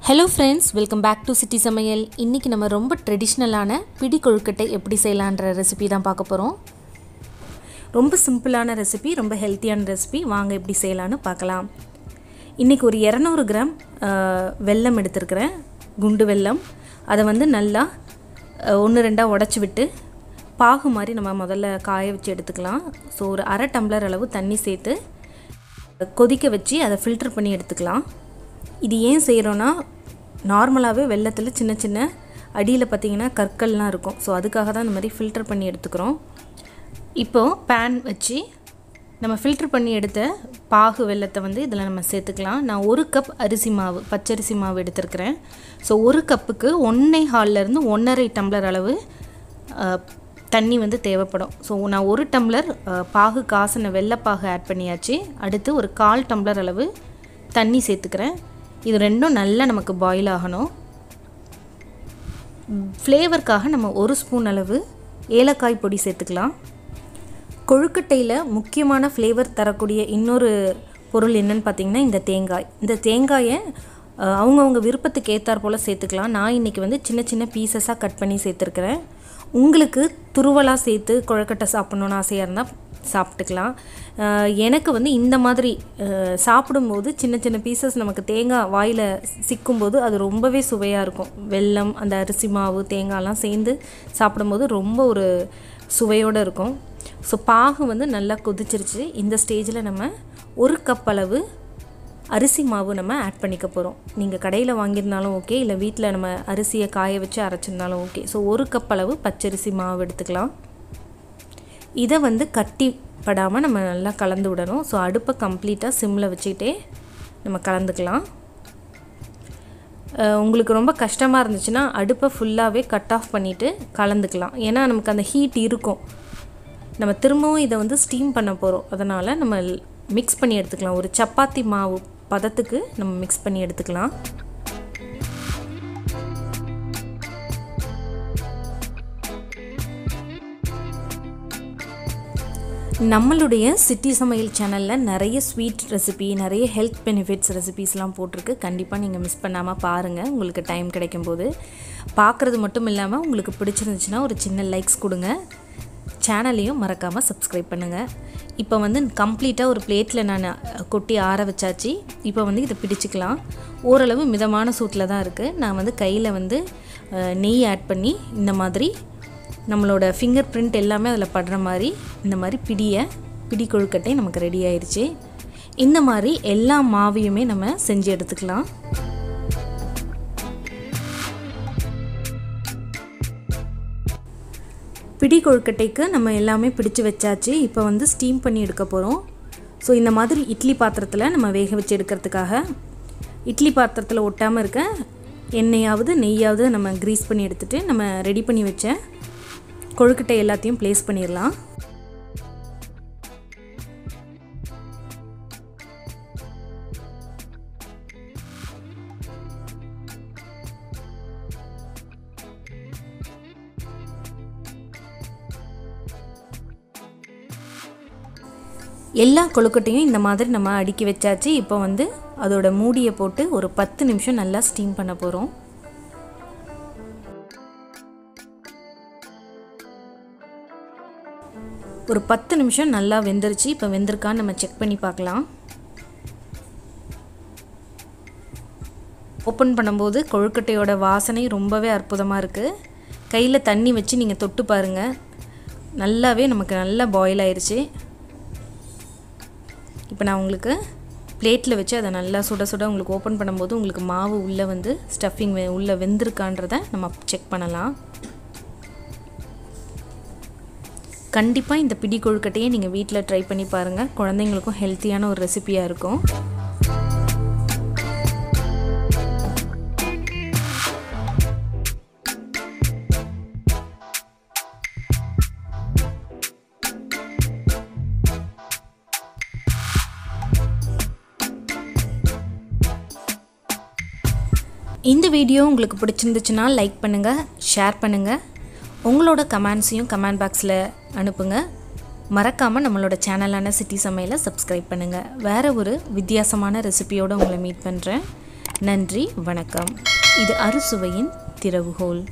Hello friends, welcome back to City Samayal. இன்னைக்கு நம்ம ரொம்ப ட்ரெடிஷனலான பிடி கொழுக்கட்டை எப்படி செய்யலாம்ன்ற ரெசிபி தான் பார்க்க போறோம். ரொம்ப சிம்பிளான ரெசிபி, ரொம்ப ஹெல்தியான ரெசிபி. வாங்க எப்படி செய்யலாம்னு பார்க்கலாம். இன்னைக்கு ஒரு 200 கிராம் வெல்லம் எடுத்துர்க்கறேன். குண்டு வெல்லம். அதை வந்து நல்லா 1-2 உடைச்சு விட்டு பாகு மாதிரி நம்ம முதல்ல காய வச்சு எடுத்துக்கலாம். சோ ஒரு 1/2 டம்ளர் அளவு தண்ணி சேர்த்து கொதிக்க வச்சு அதை ஃபில்டர் பண்ணி எடுத்துக்கலாம். இது ஏன் செய்யறோம்னா நார்மலாவே வெல்லத்துல சின்ன சின்ன அடியில பாத்தீங்கன்னா கற்கள்லாம் இருக்கும். சோ அதுக்காக தான் இந்த மாதிரி ஃபில்டர் பண்ணி எடுத்துக்கறோம். இப்போ pan வச்சு நம்ம ஃபில்டர் பண்ணி எடுத்த பாகு வெல்லத்தை வந்து இதல நம்ம சேர்த்துக்கலாம். நான் 1 கப் அரிசி மாவு, பச்சரிசி மாவு எடுத்துர்க்கறேன். சோ 1 கப்புக்கு 1.5 ல இருந்து 1.5 டம்ளர் அளவு தண்ணி வந்து தேவைப்படும். சோ நான் 1 டம்ளர் பாகு காசன வெல்ல பாகு ஆட் பண்ணியாச்சு. அடுத்து ஒரு 1/4 டம்ளர் அளவு தண்ணி சேர்த்துக்கறேன். இது ரெண்டும் நல்லா நமக்கு பாயில் ஆகணும். ஃப்ளேவர்க்காக நம்ம 1 ஸ்பூன் அளவு ஏலக்காய் பொடி சேர்த்துக்கலாம். கொழுக்கட்டையில முக்கியமான ஃப்ளேவர் தரக்கூடிய இன்னொரு பொருள் என்னன்னு பாத்தீங்கன்னா இந்த தேங்காய். இந்த தேங்காயை அவங்க விருப்பத்துக்கு ஏத்தார் போல சேர்த்துக்கலாம். நான் இன்னைக்கு வந்து சின்ன சின்ன பீசஸா கட் பண்ணி சேர்த்திருக்கேன். உங்களுக்கு துருவலா சேர்த்து கொழுக்கட்டை சாப்பிடணும்னு ஆசையா இருந்தா சாப்பிட்டுக்கலாம். எனக்கு வந்து இந்த மாதிரி சாப்பிடும்போது சின்ன சின்ன பீசஸ் நமக்கு தேங்காய் வாயில சிக்கும்போது அது ரொம்பவே சுவையா இருக்கும். வெல்லம், அந்த அரிசி மாவு, தேங்காய்லாம் சேர்ந்து சாப்பிடும்போது ரொம்ப ஒரு சுவையோட இருக்கும். சோ பாகு வந்து நல்லா கொதிச்சிருச்சு. இந்த ஸ்டேஜ்ல நம்ம 1 கப் அளவு அரிசி மாவு நம்ம ஆட் பண்ணிக்க போறோம். நீங்க கடையில வாங்கிருந்தாலும் ஓகே, இல்ல வீட்ல நம்ம அரிசியை காய வச்சு அரைச்சிருந்தாலும் ஓகே. சோ 1 கப் அளவு பச்சரிசி மாவு எடுத்துக்கலாம். இத வந்து கட்டி படாம நம்ம நல்லா கலந்து விடணும். சோ அடுப்பை கம்ப்ளீட்டா சிம்ல வச்சிட்டே நம்ம கலந்துக்கலாம். உங்களுக்கு ரொம்ப கஷ்டமா இருந்துச்சுனா அடுப்பை ஃபுல்லாவே கட் ஆஃப் பண்ணிட்டு கலந்துக்கலாம். ஏனா நமக்கு அந்த ஹீட் இருக்கும். நம்ம திரும்பவும் இத வந்து ஸ்டீம் பண்ண போறோம். அதனால நம்ம மிக்ஸ் பண்ணி எடுத்துக்கலாம். ஒரு சப்பாத்தி மாவு பதத்துக்கு நம்ம மிக்ஸ் பண்ணி எடுத்துக்கலாம். நம்மளுடைய சிட்டி சமையல் சேனல்ல நிறைய ஸ்வீட் ரெசிபி, நிறைய ஹெல்த் பெனிஃபிட்ஸ் ரெசிபீஸ்லாம் போட்டுருக்கு. கண்டிப்பா நீங்க மிஸ் பண்ணாம பாருங்க. உங்களுக்கு டைம் கிடைக்கும்போது பார்க்கிறது மட்டும் இல்லாம உங்களுக்கு பிடிச்சிருந்துச்சுனா ஒரு சின்ன லைக்ஸ் கொடுங்க. சேனலையும் மறக்காம சப்ஸ்கிரைப் பண்ணுங்க. இப்போ வந்து கம்ப்ளீட்டா ஒரு பிளேட்ல நான் கொட்டி ஆற வச்சாச்சு. இப்போ வந்து இத பிடிச்சுக்கலாம். ஓரளவு மிதமான சூட்ல தான் இருக்கு. நான் வந்து கையில வந்து நெய் ஆட் பண்ணி இந்த மாதிரி நம்மளோட ஃபிங்கர் பிரிண்ட் எல்லாமே அதல படுற மாதிரி இந்த மாதிரி பிடி கொழுக்கட்டை நமக்கு ரெடி ஆயிருச்சு. இந்த மாதிரி எல்லா மாவையுமே நம்ம செஞ்சு எடுத்துக்கலாம். பிடி கொழுக்கட்டைக்கு நம்ம எல்லாமே பிடிச்சு வச்சாச்சு. இப்போ வந்து ஸ்டீம் பண்ணி எடுக்க போறோம். சோ இந்த மாதிரி இட்லி பாத்திரத்துல நம்ம வேக வச்சு எடுக்கிறதுக்காக இட்லி பாத்திரத்துல ஒட்டாம இருக்க எண்ணெயாவது நெய்யாவது நம்ம கிரீஸ் பண்ணி எடுத்துட்டு நம்ம ரெடி பண்ணி வச்ச கொழுக்கட்டை எல்லாத்தையும் ப்ளேஸ் பண்ணிரலாம். எல்லா கொழுக்கட்டையும் இந்த மாதிரி நம்ம அடுக்கி வச்சாச்சு. இப்போ வந்து அதோட மூடியை போட்டு ஒரு 10 நிமிஷம் நல்லா ஸ்டீம் பண்ண போறோம். ஒரு 10 நிமிஷம் நல்லா வெந்திருச்சு. இப்போ வெந்திருக்கான்னு நம்ம செக் பண்ணி பார்க்கலாம். ஓபன் பண்ணும்போது கொழுக்கட்டையோட வாசனை ரொம்பவே அற்புதமா இருக்கு. கையில தண்ணி வச்சு நீங்க தொட்டு பாருங்க. நல்லாவே நமக்கு நல்லா பாயில் ஆயிருச்சு. இப்போ நான் உங்களுக்கு பிளேட்ல வச்சு அதை நல்லா சுட சுட உங்களுக்கு ஓபன் பண்ணும்போது உங்களுக்கு மாவு உள்ள வந்து ஸ்டஃபிங் உள்ள வெந்திருக்கான்றதை நம்ம செக் பண்ணலாம். கண்டிப்பா இந்த பிடி கொழுக்கட்டையை நீங்க வீட்ல ட்ரை பண்ணி பாருங்க. குழந்தைகளுக்கும் ஹெல்தியான ஒரு ரெசிபியா இருக்கும். இந்த வீடியோ உங்களுக்கு பிடிச்சிருந்துச்சுனா லைக் பண்ணுங்க, ஷேர் பண்ணுங்க. உங்களோட கமெண்ட்ஸையும் கமெண்ட் பாக்ஸ்ல அனுப்புங்க. மறக்காம நம்மளோட சேனலான சிட்டி சமையலை சப்ஸ்கிரைப் பண்ணுங்க. வேற ஒரு வித்தியாசமான ரெசிபியோட உங்களை மீட் பண்றேன். நன்றி, வணக்கம். இது அறுசுவையின் திறவுகோல்.